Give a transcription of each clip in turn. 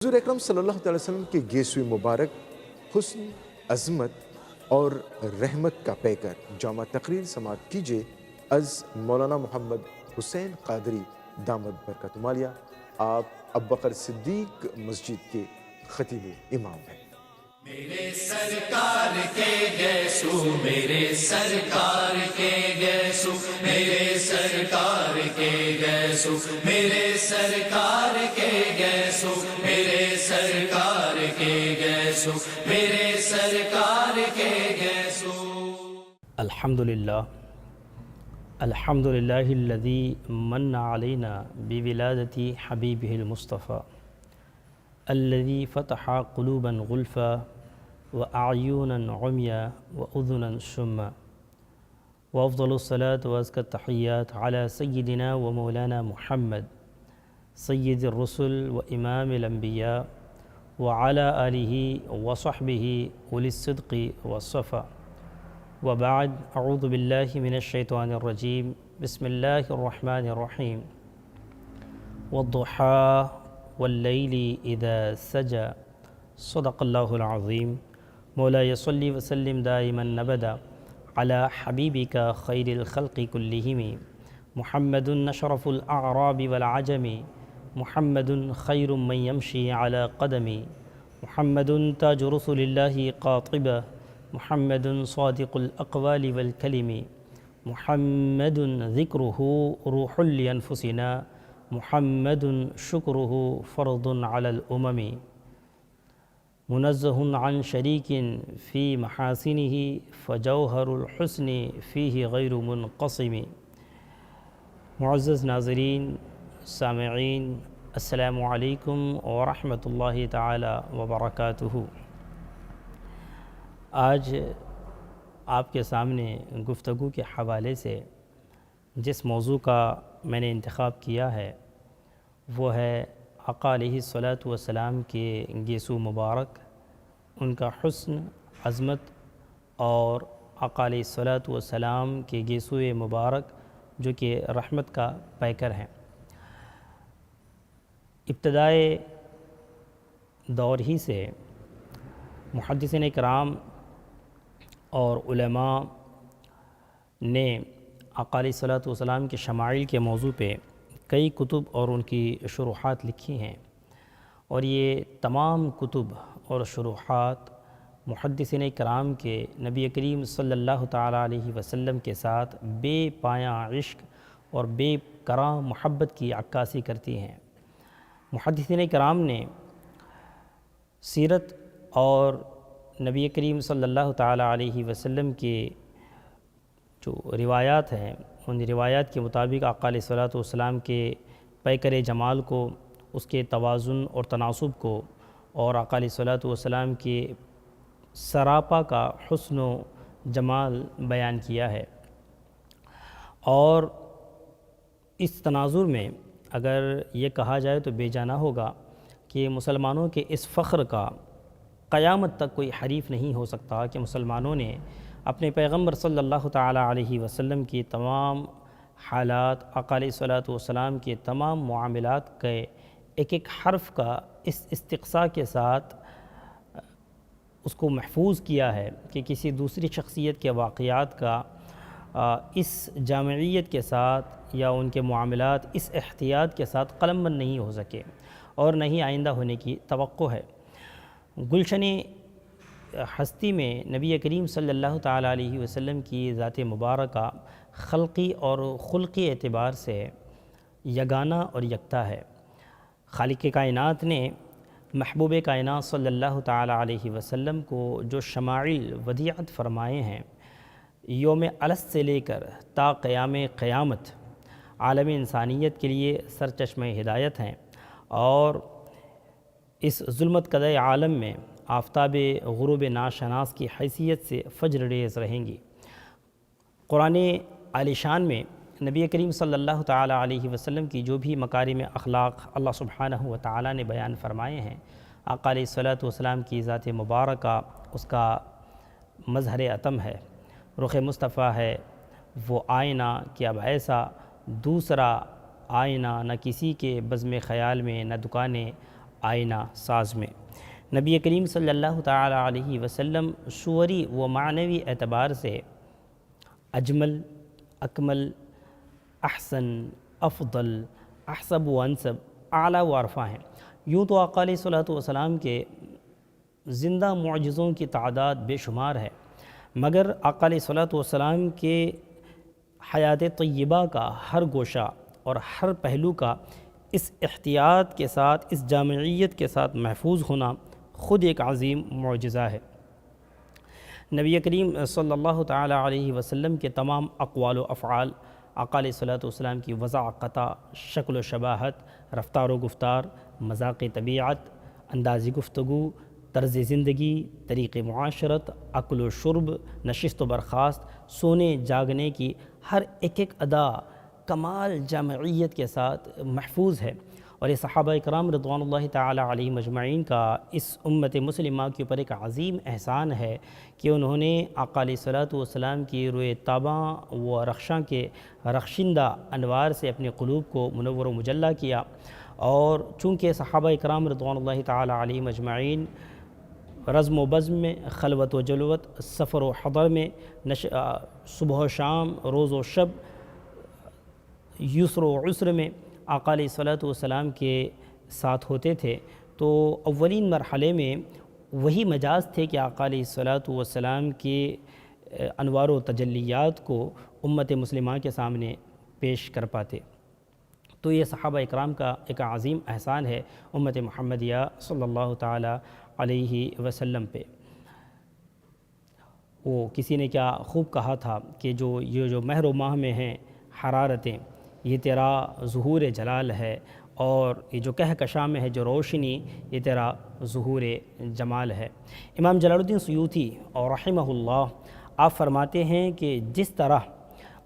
حضور اکرم صلی اللہ علیہ وسلم کے گیسوی مبارک حسن، عظمت اور رحمت کا پیکر جامع تقریر سماعت کیجیے از مولانا محمد حسین قادری دامت برکت مالیہ۔ آپ ابوبکر صدیق مسجد کے خطیب امام ہیں۔ میرے سرکار کے گیسو، میرے سرکار کے گیسو، میرے سرکار کے گیسو، میرے سرکار کے گیسو، میرے سرکار کے گیسو، میرے سرکار کے گیسو۔ الحمدللہ الحمدللہ الذی من علینا بولادت حبیبہ المصطفیٰ الذی فتح قلوبا غلفا واعینا عمیا واذنا صما، وافضل الصلاة وازکی التحیات علی سیدنا و مولانا محمد سید الرسل و امام الانبیاء وعلی آلہ وصحبہ اولی الصدق والصفا، وبعد، اعوذ باللہ من الشیطان الرجیم، بسم اللہ الرحمن الرحیم، والضحیٰ واللیل اذا سجى، صدق اللہ العظیم۔ مولا صلی وسلم دائما ابدا علی حبیبک خیر الخلق کلہم، محمد اشرف الاعراب والعجم، محمد خیر من یمشی علی قدم، محمد تاج رسل اللہ قاطبہ، محمد صادق الاقوال والکلم، محمد ذکرہ روح لانفسنا، محمد شکرہ فرض علی الامم، منزہ عن شریک فی محاسنہ فجوہر الحسن فیہ غیر منقسم۔ معزز ناظرین، سامعین، السلام علیکم ورحمۃ اللہ تعالی وبرکاتہ۔ آج آپ کے سامنے گفتگو کے حوالے سے جس موضوع کا میں نے انتخاب کیا ہے وہ ہے آقا علیہ الصلاۃ والسلام کے گیسو مبارک، ان کا حسن، عظمت اور آقا علیہ الصلاۃ والسلام کے گیسو مبارک جو کہ رحمت کا پیکر ہیں۔ ابتدائے دور ہی سے محدثین کرام اور علماء نے آقا علیہ الصلاۃ والسلام کے شمائل کے موضوع پہ کئی کتب اور ان کی شروحات لکھی ہیں، اور یہ تمام کتب اور شروحات محدثین کرام کے نبی کریم صلی اللہ تعالیٰ علیہ وسلم کے ساتھ بے پایاں عشق اور بے کراں محبت کی عکاسی کرتی ہیں۔ محدثین کرام نے سیرت اور نبی کریم صلی اللہ تعالیٰ علیہ وسلم کے جو روایات ہیں ان روایات کے مطابق آقا علیہ الصلاۃ والسلام کے پیکر جمال کو، اس کے توازن اور تناسب کو، اور آقا علیہ الصلاۃ والسلام کے سراپا کا حسن و جمال بیان کیا ہے۔ اور اس تناظر میں اگر یہ کہا جائے تو بے جانا ہوگا کہ مسلمانوں کے اس فخر کا قیامت تک کوئی حریف نہیں ہو سکتا کہ مسلمانوں نے اپنے پیغمبر صلی اللہ تعالیٰ علیہ وسلم کی تمام حالات، آقا علیہ الصلاۃ والسلام کے تمام معاملات کے ایک ایک حرف کا اس استقصاء کے ساتھ اس کو محفوظ کیا ہے کہ کسی دوسری شخصیت کے واقعات کا اس جامعیت کے ساتھ یا ان کے معاملات اس احتیاط کے ساتھ قلم بند نہیں ہو سکے، اور نہ ہی آئندہ ہونے کی توقع ہے۔ گلشن ہستی میں نبی کریم صلی اللہ تعالیٰ علیہ وسلم کی ذات مبارکہ خلقی اور خلقی اعتبار سے یگانہ اور یکتا ہے۔ خالق کائنات نے محبوب کائنات صلی اللہ تعالیٰ علیہ وسلم کو جو شمائل ودیعت فرمائے ہیں، یوم الست سے لے کر تا قیام قیامت عالم انسانیت کے لیے سرچشمہ ہدایت ہیں، اور اس ظلمت کدہ عالم میں آفتاب غروب ناشناس کی حیثیت سے فجر ریز رہیں گی۔ قرآن عالی شان میں نبی کریم صلی اللہ تعالیٰ علیہ وسلم کی جو بھی مکارم اخلاق اللہ سبحانہ و تعالیٰ نے بیان فرمائے ہیں، آقا علیہ الصلاۃ والسلام کی ذات مبارکہ اس کا مظہر عتم ہے، رخ مصطفیٰ ہے، وہ آئینہ کہ اب ایسا دوسرا آئینہ نہ کسی کے بزم خیال میں نہ دکانیں آئینہ ساز میں۔ نبی کریم صلی اللہ تعالی علیہ وسلم صوری و معنوی اعتبار سے اجمل، اکمل، احسن، افضل، احسب و انسب، اعلیٰ و ارفع ہیں۔ یوں تو آقا علیہ الصلوۃ والسلام کے زندہ معجزوں کی تعداد بے شمار ہے، مگر آقا علیہ الصلوۃ والسلام کے حیات طیبہ کا ہر گوشہ اور ہر پہلو کا اس احتیاط کے ساتھ، اس جامعیت کے ساتھ محفوظ ہونا خود ایک عظیم معجزہ ہے۔ نبی کریم صلی اللہ تعالی علیہ وسلم کے تمام اقوال و افعال، آقا علیہ الصلوۃ والسلام کی وضاحت، شکل و شباہت، رفتار و گفتار، مذاق طبیعت، انداز گفتگو، طرز زندگی، طریق معاشرت، اکل و شرب، نشست و برخاست، سونے جاگنے کی ہر ایک ادا کمال جامعیت کے ساتھ محفوظ ہے، اور یہ صحابہ اکرام رضوان اللہ تعالی علیہم اجمعین کا اس امت مسلمہ کے اوپر ایک عظیم احسان ہے کہ انہوں نے آقا علیہ الصلوۃ والسلام کی روئے تاباں و رخشاں کے رخشندہ انوار سے اپنے قلوب کو منور و مجلہ کیا، اور چونکہ صحابہ اکرام رضوان اللہ تعالی علیہم اجمعین رزم و بزم میں، خلوت و جلوت، سفر و حضر میں، صبح و شام، روز و شب، یسر و عسر میں آقا علیہ الصلوۃ والسلام کے ساتھ ہوتے تھے، تو اولین مرحلے میں وہی مجاز تھے کہ آقا علیہ الصلوۃ والسلام کے انوار و تجلیات کو امت مسلمہ کے سامنے پیش کر پاتے۔ تو یہ صحابہ اکرام کا ایک عظیم احسان ہے امت محمدیہ صلی اللہ تعالی علیہ وسلم پہ۔ وہ کسی نے کیا خوب کہا تھا کہ یہ جو مہر و ماہ میں ہیں حرارتیں، یہ تیرا ظہور جلال ہے، اور یہ جو کہکشاں میں ہے جو روشنی، یہ تیرا ظہور جمال ہے۔ امام جلال الدین سیوطی اور رحمہ اللہ آپ فرماتے ہیں کہ جس طرح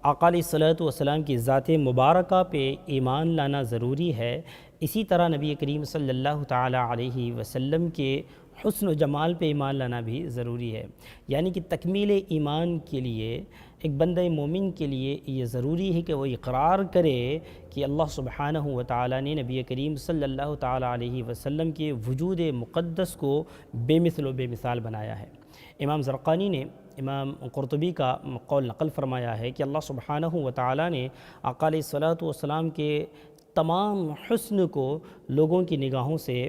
آقا علیہ الصلوۃ والسلام کی ذات مبارکہ پہ ایمان لانا ضروری ہے، اسی طرح نبی کریم صلی اللہ تعالی علیہ وسلم کے حسن و جمال پہ ایمان لانا بھی ضروری ہے۔ یعنی کہ تکمیل ایمان کے لیے ایک بندہ مومن کے لیے یہ ضروری ہے کہ وہ اقرار کرے کہ اللہ سبحانہ و تعالی نے نبی کریم صلی اللہ تعالی علیہ وسلم کے وجود مقدس کو بے مثل و بے مثال بنایا ہے۔ امام زرقانی نے امام قرطبی کا قول نقل فرمایا ہے کہ اللہ سبحانہ و تعالی نے آقا علیہ الصلوۃ والسلام کے تمام حسن کو لوگوں کی نگاہوں سے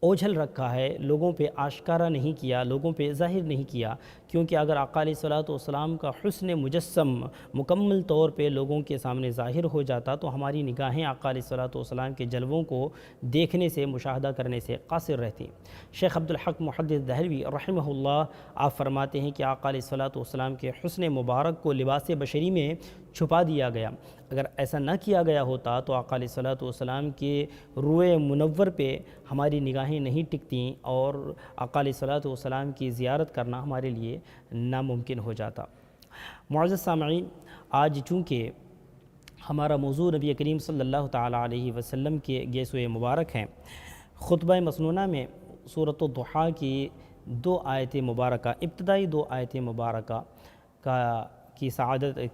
اوجھل رکھا ہے، لوگوں پہ آشکارا نہیں کیا، لوگوں پہ ظاہر نہیں کیا، کیونکہ اگر آقا علیہ الصلوۃ والسلام کا حسن مجسم مکمل طور پہ لوگوں کے سامنے ظاہر ہو جاتا تو ہماری نگاہیں آقا علیہ الصلوۃ والسلام کے جلووں کو دیکھنے سے، مشاہدہ کرنے سے قاصر رہتی۔ شیخ عبدالحق محدث دہلوی رحمہ اللہ آپ فرماتے ہیں کہ آقا علیہ الصلوۃ والسلام کے حسن مبارک کو لباس بشری میں چھپا دیا گیا۔ اگر ایسا نہ کیا گیا ہوتا تو آقا علیہ الصلوۃ والسلام کے روئے منور پہ ہماری نگاہیں نہیں ٹکتیں، اور آقا علیہ الصلوۃ والسلام کی زیارت کرنا ہمارے لیے ناممکن ہو جاتا۔ معزز سامعین، آج چونکہ ہمارا موضوع نبی کریم صلی اللہ تعالی علیہ وسلم کے گیسوئے مبارک ہیں، خطبہ مسنونہ میں سورۃ الضحیٰ کی 2 آیت مبارکہ، ابتدائی 2 آیت مبارکہ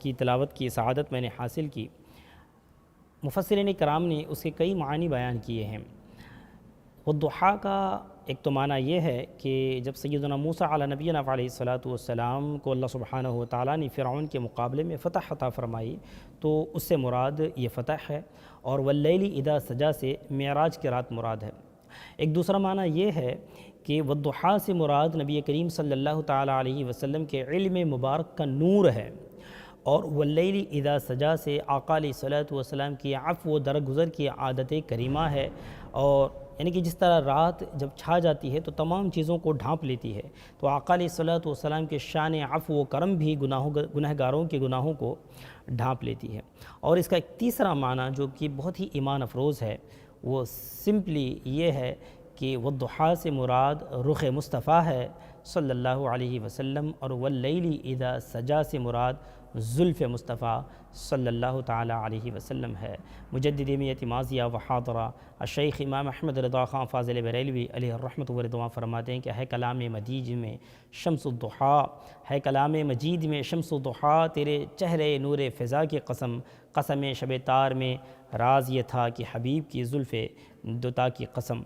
کی تلاوت کی سعادت میں نے حاصل کی۔ مفسرین کرام نے اس کے کئی معنی بیان کیے ہیں۔ والضحیٰ کا ایک تو معنی یہ ہے کہ جب سیدنا موسیٰ علی نبینا علیہ الصلوۃ والسلام کو اللہ سبحانہ و تعالیٰ نے فرعون کے مقابلے میں فتح عطا فرمائی تو اس سے مراد یہ فتح ہے، اور واللیل اذا سجا سے معراج کی رات مراد ہے۔ ایک دوسرا معنی یہ ہے کہ والضحیٰ سے مراد نبی کریم صلی اللہ تعالی علیہ وسلم کے علم مبارک کا نور ہے، اور واللیل اذا سجا سے آقا علیہ الصلوۃ والسلام کی عفو و درگزر کی عادت کریمہ ہے، اور یعنی کہ جس طرح رات جب چھا جاتی ہے تو تمام چیزوں کو ڈھانپ لیتی ہے، تو آقا علیہ الصلوۃ والسلام کے شان عفو و کرم بھی گنہگاروں کے گناہوں کو ڈھانپ لیتی ہے۔ اور اس کا ایک تیسرا معنی جو کہ بہت ہی ایمان افروز ہے، وہ سمپلی یہ ہے کہ والضحیٰ سے مراد رخ مصطفیٰ ہے صلی اللہ علیہ وسلم، اور واللیل اذا سجا سے مراد زلف مصطفیٰ صلی اللہ تعالی علیہ وسلم ہے۔ مجدد میت ماضیہ و حاضرہ الشیخ امام احمد رضا خان فاضل بریلوی علیہ الرحمۃ و رضوان فرماتے ہیں کہ ہے کلام مجید میں شمس الضحیٰ، ہے کلام مجید میں شمس الضحیٰ، تیرے چہرے نور فضا کی قسم، قسم شب تار میں راز یہ تھا کہ حبیب کی زلف دوتا کی قسم۔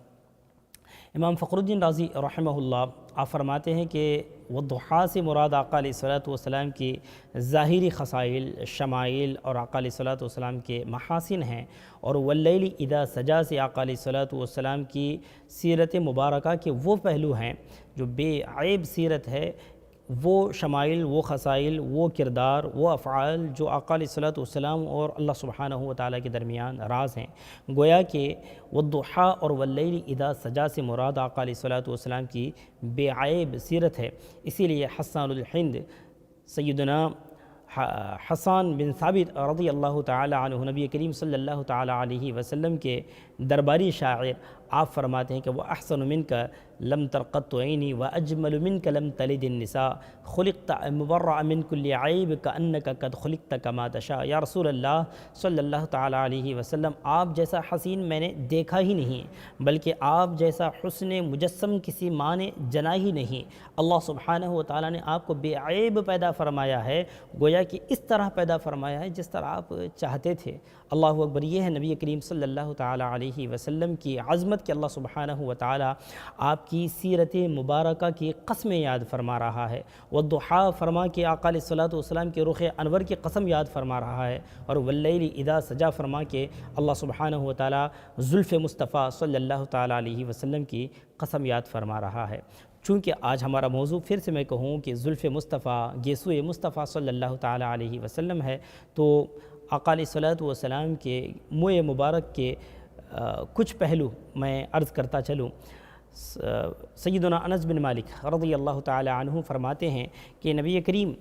امام فخر الدین رازی رحمہ اللہ آپ فرماتے ہیں کہ والضحیٰ سے مراد آقا علیہ الصلوۃ والسلام کی ظاہری خصائل، شمائل اور آقا علیہ الصلوۃ والسلام کے محاسن ہیں، اور واللیل اذا سجا سے آقا علیہ الصلوۃ والسلام کی سیرت مبارکہ کے وہ پہلو ہیں جو بے عیب سیرت ہے، وہ شمائل، وہ خصائل، وہ کردار، وہ افعال جو آقا علیہ الصلوۃ والسلام اور اللہ سبحانہ و تعالیٰ کے درمیان راز ہیں۔ گویا کہ والضحیٰ اور واللیل اذا سجا سے مراد آقا علیہ الصلوۃ والسلام کی بے عیب سیرت ہے۔ اسی لیے حسان الہند سیدنا حسان بن ثابت رضی اللہ تعالی عنہ نبی کریم صلی اللہ تعالی علیہ وسلم کے درباری شاعر، آپ فرماتے ہیں کہ وہ احسن منک لم ترقط عینی واجمل منک لم تلد النساء خلقت مبرأ من کل عیب کانک قد خلقت کما تشاء۔ یا رسول اللہ صلی اللہ تعالی علیہ وسلم، آپ جیسا حسین میں نے دیکھا ہی نہیں، بلکہ آپ جیسا حسن مجسم کسی ماں نے جنا ہی نہیں۔ اللہ سبحانہ و تعالیٰ نے آپ کو بے عیب پیدا فرمایا ہے، گویا کہ اس طرح پیدا فرمایا ہے جس طرح آپ چاہتے تھے۔ اللہ اکبر، یہ ہے نبی کریم صلی اللہ تعالی علیہ وسلم کی عظمت کہ اللہ سبحانہ و تعالی آپ کی سیرت مبارکہ کی قسمیں یاد فرما رہا ہے۔ والضحیٰ فرما کے آقا علیہ الصلوۃ والسلام کے رخ انور کی قسم یاد فرما رہا ہے، اور واللیل اذا سجا فرما کے اللہ سبحانہ و تعالی زلف مصطفیٰ صلی اللہ تعالی علیہ وسلم کی قسم یاد فرما رہا ہے۔ چونکہ آج ہمارا موضوع پھر سے میں کہوں کہ زلف مصطفیٰ، گیسوئے مصطفیٰ صلی اللہ تعالی علیہ وسلم ہے، تو آقا علیہ الصلوۃ والسلام کے منہ مبارک کے کچھ پہلو میں عرض کرتا چلوں۔ سیدنا انس بن مالک رضی اللہ تعالی عنہ فرماتے ہیں کہ نبی کریم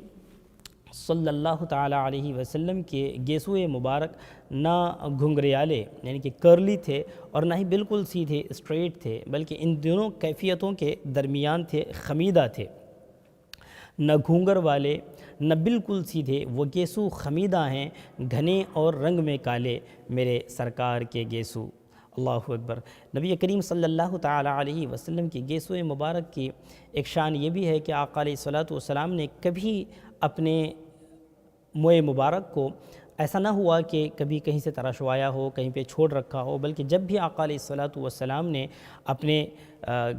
صلی اللہ تعالی علیہ وسلم کے گیسوئے مبارک نہ گھنگریالے یعنی کہ کرلی تھے، اور نہ ہی بالکل سیدھے اسٹریٹ تھے، بلکہ ان دونوں کیفیتوں کے درمیان تھے، خمیدہ تھے، نہ گھونگر والے نہ بالکل سیدھے، وہ گیسو خمیدہ ہیں، گھنے اور رنگ میں کالے میرے سرکار کے گیسو۔ اللہ اکبر۔ نبی کریم صلی اللہ تعالی علیہ وسلم کی گیسوئے مبارک کی ایک شان یہ بھی ہے کہ آقا علیہ الصلوۃ والسلام نے کبھی اپنے منہ مبارک کو ایسا نہ ہوا کہ کبھی کہیں سے تراشوایا ہو، کہیں پہ چھوڑ رکھا ہو، بلکہ جب بھی آقا علیہ الصلوۃ والسلام نے اپنے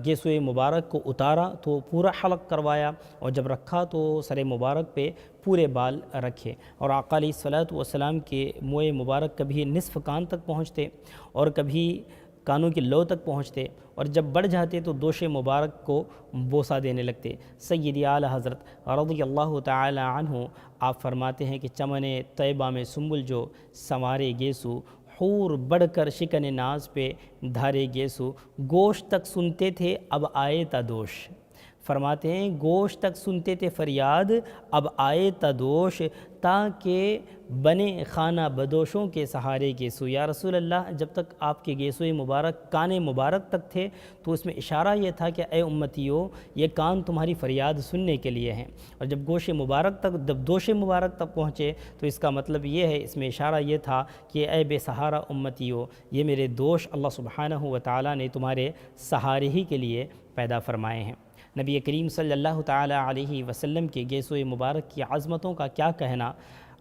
گیسوئے مبارک کو اتارا تو پورا حلق کروایا، اور جب رکھا تو سر مبارک پہ پورے بال رکھے، اور آقا علیہ الصلوۃ والسلام کے منہ مبارک کبھی نصف کان تک پہنچتے اور کبھی کانوں کی لو تک پہنچتے، اور جب بڑھ جاتے تو دوش مبارک کو بوسہ دینے لگتے۔ سیدی اعلیٰ حضرت رضی اللہ تعالی عنہ آپ فرماتے ہیں کہ چمن طیبہ میں سنبل جو سنوارے گیسو، حور بڑھ کر شکن ناز پہ دھارے گیسو، گوشت تک سنتے تھے اب آئے تا دوش۔ فرماتے ہیں گوشت تک سنتے تھے فریاد اب آئے تا دوش، تاکہ بنے خانہ بدوشوں کے سہارے گیسو۔ یا رسول اللہ، جب تک آپ کے گیسوئے مبارک کان مبارک تک تھے تو اس میں اشارہ یہ تھا کہ اے امتیو، یہ کان تمہاری فریاد سننے کے لیے ہیں، اور جب گوش مبارک تک، جب دوش مبارک تک پہنچے تو اس کا مطلب یہ ہے، اس میں اشارہ یہ تھا کہ اے بے سہارا امتیو، یہ میرے دوش اللہ سبحانہ و تعالیٰ نے تمہارے سہارے ہی کے لیے پیدا فرمائے ہیں۔ نبی کریم صلی اللہ تعالی علیہ وسلم کے گیسوئے مبارک کی عظمتوں کا کیا کہنا،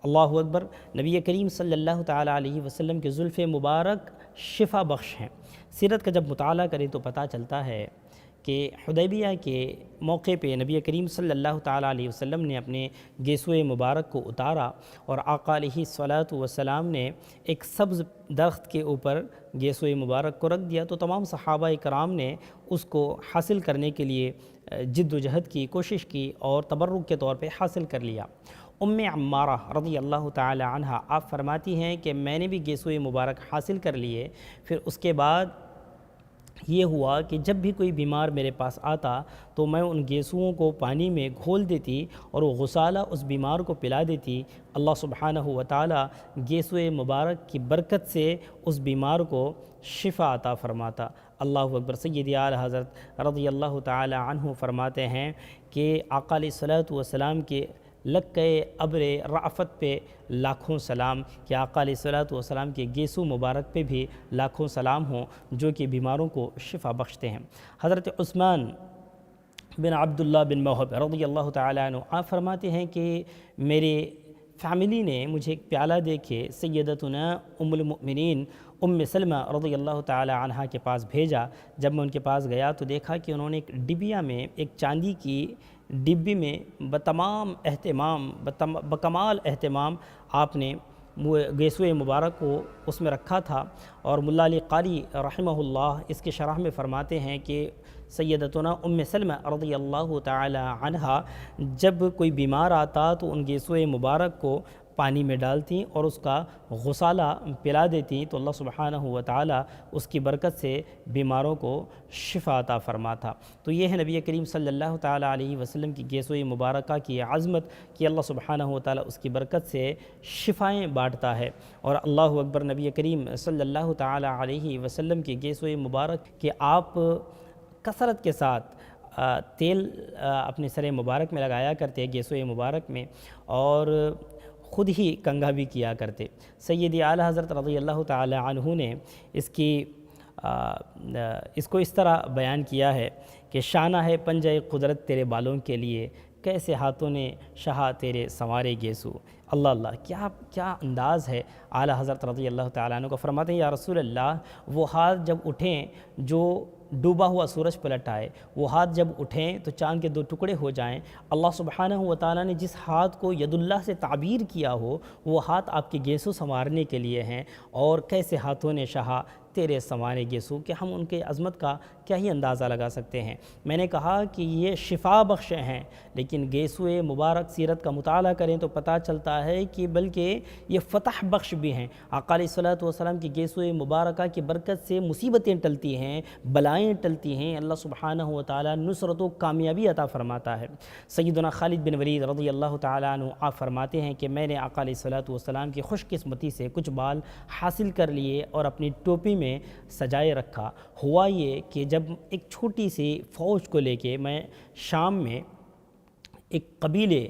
اللہ اکبر۔ نبی کریم صلی اللہ تعالی علیہ وسلم کے زلف مبارک شفا بخش ہیں۔ سیرت کا جب مطالعہ کریں تو پتہ چلتا ہے کہ حدیبیہ کے موقع پہ نبی کریم صلی اللہ تعالی علیہ وسلم نے اپنے گیسوئے مبارک کو اتارا، اور آقا علیہ الصلوۃ والسلام نے ایک سبز درخت کے اوپر گیسوئے مبارک کو رکھ دیا، تو تمام صحابہ کرام نے اس کو حاصل کرنے کے لیے جد و جہد کی، کوشش کی، اور تبرک کے طور پہ حاصل کر لیا۔ ام عمارہ رضی اللہ تعالی عنہ آپ فرماتی ہیں کہ میں نے بھی گیسوئے مبارک حاصل کر لیے، پھر اس کے بعد یہ ہوا کہ جب بھی کوئی بیمار میرے پاس آتا تو میں ان گیسوؤں کو پانی میں گھول دیتی اور وہ غسالہ اس بیمار کو پلا دیتی۔ اللہ سبحانہ و تعالیٰ گیسوئے مبارک کی برکت سے اس بیمار کو شفا عطا فرماتا۔ اللہ اکبر۔ سیدی اعلیٰ حضرت رضی اللہ تعالی عنہ فرماتے ہیں کہ آقا علیہ الصلوۃ والسلام کے لکے ابر رأفت پہ لاکھوں سلام، کہ آقا علیہ الصلوۃ والسلام کے گیسو مبارک پہ بھی لاکھوں سلام ہوں جو کہ بیماروں کو شفا بخشتے ہیں۔ حضرت عثمان بن عبداللہ بن موہب رضی اللہ تعالی عنہ آپ فرماتے ہیں کہ میرے فیملی نے مجھے ایک پیالہ دے کے سیدتنا ام المؤمنین سلمہ رضی اللہ تعالی عنہا کے پاس بھیجا۔ جب میں ان کے پاس گیا تو دیکھا کہ انہوں نے ایک ڈبیا میں، ایک چاندی کی ڈبی میں بتمام اہتمام، بکمال اہتمام آپ نے گیسوئے مبارک کو اس میں رکھا تھا۔ اور ملا علی قاری رحمہ اللہ اس کے شرح میں فرماتے ہیں کہ سیدتنا سلمہ رضی اللہ تعالی عنہا جب کوئی بیمار آتا تو ان گیسوئے مبارک کو پانی میں ڈالتی اور اس کا غسالہ پلا دیتی، تو اللہ سبحانہ و تعالی اس کی برکت سے بیماروں کو شفا عطا فرماتا۔ تو یہ ہے نبی کریم صلی اللہ تعالی علیہ وسلم کی گیسوئے مبارکہ کی عظمت کہ اللہ سبحانہ و تعالی اس کی برکت سے شفائیں بانٹتا ہے۔ اور اللہ اکبر، نبی کریم صلی اللہ تعالی علیہ وسلم کی گیسوئے مبارک کہ آپ کثرت کے ساتھ تیل اپنے سر مبارک میں لگایا کرتے گیسوئے مبارک میں، اور خود ہی کنگھا بھی کیا کرتے۔ سیدی اعلی حضرت رضی اللہ تعالی عنہ نے اس کو اس طرح بیان کیا ہے کہ شانہ ہے پنجہ قدرت تیرے بالوں کے لیے، کیسے ہاتھوں نے شہا تیرے سنوارے گیسو۔ اللہ اللہ، کیا انداز ہے اعلی حضرت رضی اللہ تعالیٰ عنہ کو۔ فرماتے ہیں یا رسول اللہ، وہ ہاتھ جب اٹھیں جو ڈوبا ہوا سورج پلٹ آئے، وہ ہاتھ جب اٹھیں تو چاند کے 2 ٹکڑے ہو جائیں، اللہ سبحانہ و تعالیٰ نے جس ہاتھ کو ید اللہ سے تعبیر کیا ہو وہ ہاتھ آپ کے گیسو سنوارنے کے لیے ہیں، اور کیسے ہاتھوں نے شہا تیرے سنوارے گیسو، کہ ہم ان کے عظمت کا کیا ہی اندازہ لگا سکتے ہیں۔ میں نے کہا کہ یہ شفا بخش ہیں، لیکن گیسوئے مبارک سیرت کا مطالعہ کریں تو پتہ چلتا ہے کہ بلکہ یہ فتح بخش بھی ہیں۔ آقا علیہ الصلوۃ والسلام کی گیسوئے مبارکہ کی برکت سے مصیبتیں ٹلتی ہیں، بلائیں ٹلتی ہیں، اللہ سبحانہ و تعالیٰ نصرت و کامیابی عطا فرماتا ہے۔ سیدنا خالد بن ولید رضی اللہ تعالیٰ عنہ آپ فرماتے ہیں کہ میں نے آقا علیہ الصلوۃ والسلام کی خوش قسمتی سے کچھ بال حاصل کر لیے اور اپنی ٹوپی میں سجائے رکھا۔ ہوا یہ کہ جب ایک چھوٹی سی فوج کو لے کے میں شام میں ایک قبیلے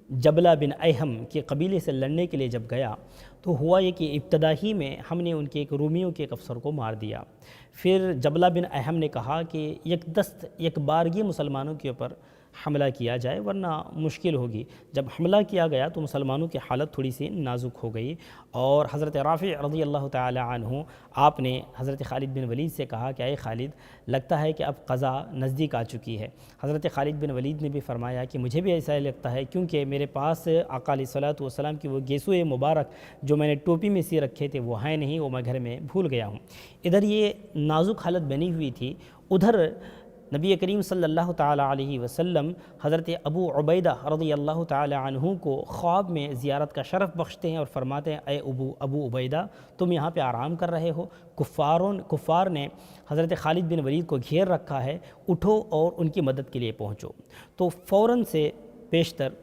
جبلہ بن ایہم کے قبیلے سے لڑنے کے لیے جب گیا تو ہوا یہ کہ ابتدا ہی میں ہم نے ان کے ایک رومیوں کے ایک افسر کو مار دیا۔ پھر جبلہ بن ایہم نے کہا کہ یک دست یک بارگی مسلمانوں کے اوپر حملہ کیا جائے ورنہ مشکل ہوگی۔ جب حملہ کیا گیا تو مسلمانوں کی حالت تھوڑی سی نازک ہو گئی، اور حضرت رافع رضی اللہ تعالی عنہ آپ نے حضرت خالد بن ولید سے کہا کہ اے خالد، لگتا ہے کہ اب قضا نزدیک آ چکی ہے۔ حضرت خالد بن ولید نے بھی فرمایا کہ مجھے بھی ایسا ہی لگتا ہے، کیونکہ میرے پاس آقا علیہ الصلوۃ والسلام کی وہ گیسوئے مبارک جو میں نے ٹوپی میں سی رکھے تھے وہ ہیں نہیں، وہ میں گھر میں بھول گیا ہوں۔ ادھر یہ نازک حالت بنی ہوئی تھی، ادھر نبی کریم صلی اللہ تعالی علیہ وسلم حضرت ابو عبیدہ رضی اللہ تعالی عنہ کو خواب میں زیارت کا شرف بخشتے ہیں اور فرماتے ہیں اے ابو عبیدہ، تم یہاں پہ آرام کر رہے ہو، کفار نے حضرت خالد بن ولید کو گھیر رکھا ہے، اٹھو اور ان کی مدد کے لیے پہنچو۔ تو فوراً سے پیشتر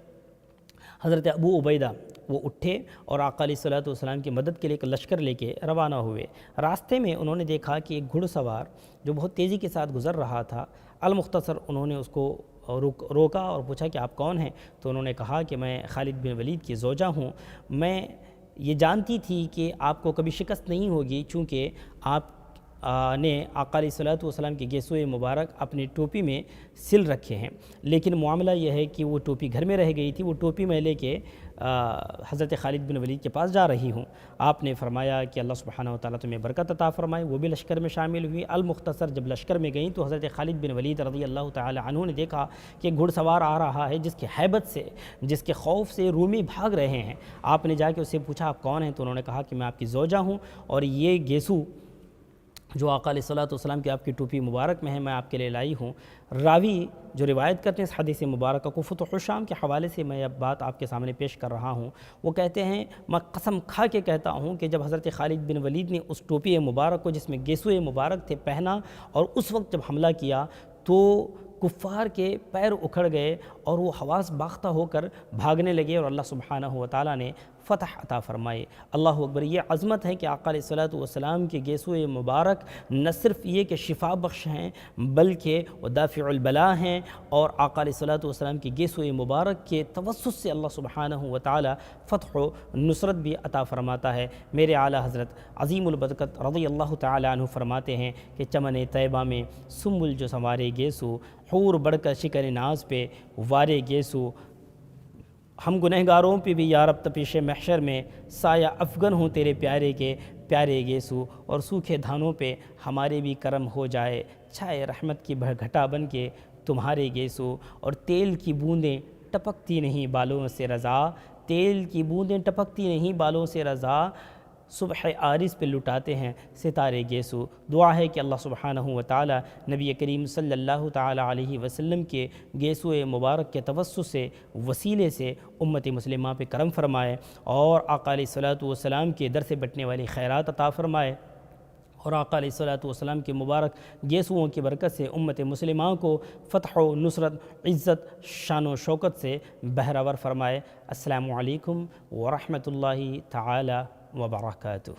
حضرت ابو عبیدہ وہ اٹھے اور آقا علیہ الصلوۃ والسلام کی مدد کے لیے ایک لشکر لے کے روانہ ہوئے۔ راستے میں انہوں نے دیکھا کہ ایک گھڑ سوار جو بہت تیزی کے ساتھ گزر رہا تھا، المختصر انہوں نے اس کو روکا اور پوچھا کہ آپ کون ہیں؟ تو انہوں نے کہا کہ میں خالد بن ولید کی زوجہ ہوں، میں یہ جانتی تھی کہ آپ کو کبھی شکست نہیں ہوگی، چونکہ آپ نے آقا علیہ الصلوۃ والسلام کی گیسوئے مبارک اپنی ٹوپی میں سل رکھے ہیں، لیکن معاملہ یہ ہے کہ وہ ٹوپی گھر میں رہ گئی تھی، وہ ٹوپی میں لے کے حضرت خالد بن ولید کے پاس جا رہی ہوں۔ آپ نے فرمایا کہ اللہ سبحانہ و تعالیٰ تمہیں برکت عطا فرمائے، وہ بھی لشکر میں شامل ہوئی۔ المختصر جب لشکر میں گئیں تو حضرت خالد بن ولید رضی اللہ تعالی عنہ نے دیکھا کہ گھڑ سوار آ رہا ہے جس کی ہیبت سے، جس کے خوف سے رومی بھاگ رہے ہیں۔ آپ نے جا کے اس سے پوچھا آپ کون ہیں؟ تو انہوں نے کہا کہ میں آپ کی زوجہ ہوں، اور یہ گیسو جو آقا علیہ الصلوۃ والسلام کی آپ کی ٹوپی مبارک میں ہے میں آپ کے لیے لائی ہوں۔ راوی جو روایت کرتے ہیں اس حدیث مبارکہ کو، فتح الشام کے حوالے سے میں اب بات آپ کے سامنے پیش کر رہا ہوں، وہ کہتے ہیں میں قسم کھا کے کہتا ہوں کہ جب حضرت خالد بن ولید نے اس ٹوپی مبارک کو جس میں گیسوئے مبارک تھے پہنا، اور اس وقت جب حملہ کیا تو کفار کے پیر اکھڑ گئے اور وہ حواس باختہ ہو کر بھاگنے لگے، اور اللہ سبحانہ و تعالیٰ نے فتح عطا فرمائے۔ اللہ اکبر، یہ عظمت ہے کہ آقا علیہ الصلوۃ والسلام کے گیسوئے مبارک نہ صرف یہ کہ شفا بخش ہیں بلکہ وہ دافع البلا ہیں، اور آقا علیہ الصلوۃ والسلام کی گیسوئے مبارک کے توسط سے اللہ سبحانہ و تعالیٰ فتح و نصرت بھی عطا فرماتا ہے۔ میرے اعلیٰ حضرت عظیم البرکت رضی اللہ تعالی عنہ فرماتے ہیں کہ چمن طیبہ میں سنبل جو سنوارے گیسو، حور بڑھ کر شکر ناز پہ وارے گیسو، ہم گنہگاروں پہ بھی یا رب تپیش محشر میں سایہ افغن ہوں تیرے پیارے کے، پیارے گیسو، اور سوکھے دھانوں پہ ہمارے بھی کرم ہو جائے، چھائے رحمت کی گھٹا بن کے تمہارے گیسو، اور تیل کی بوندیں ٹپکتی نہیں بالوں سے رضا، تیل کی بوندیں ٹپکتی نہیں بالوں سے رضا، صبح عارض پہ لٹاتے ہیں ستارے گیسو۔ دعا ہے کہ اللہ سبحانہ و تعالی نبی کریم صلی اللہ تعالی علیہ وسلم کے گیسو مبارک کے توسط سے، وسیلے سے امت مسلمہ پہ کرم فرمائے، اور آقا علیہ الصلوۃ والسلام کے در سے بٹنے والی خیرات عطا فرمائے، اور آقا علیہ الصلوۃ والسلام کے مبارک گیسوؤں کی برکت سے امت مسلمہ کو فتح و نصرت، عزت، شان و شوکت سے بہرور فرمائے۔ السلام علیکم ورحمۃ اللہ تعالی وبرکاتہ۔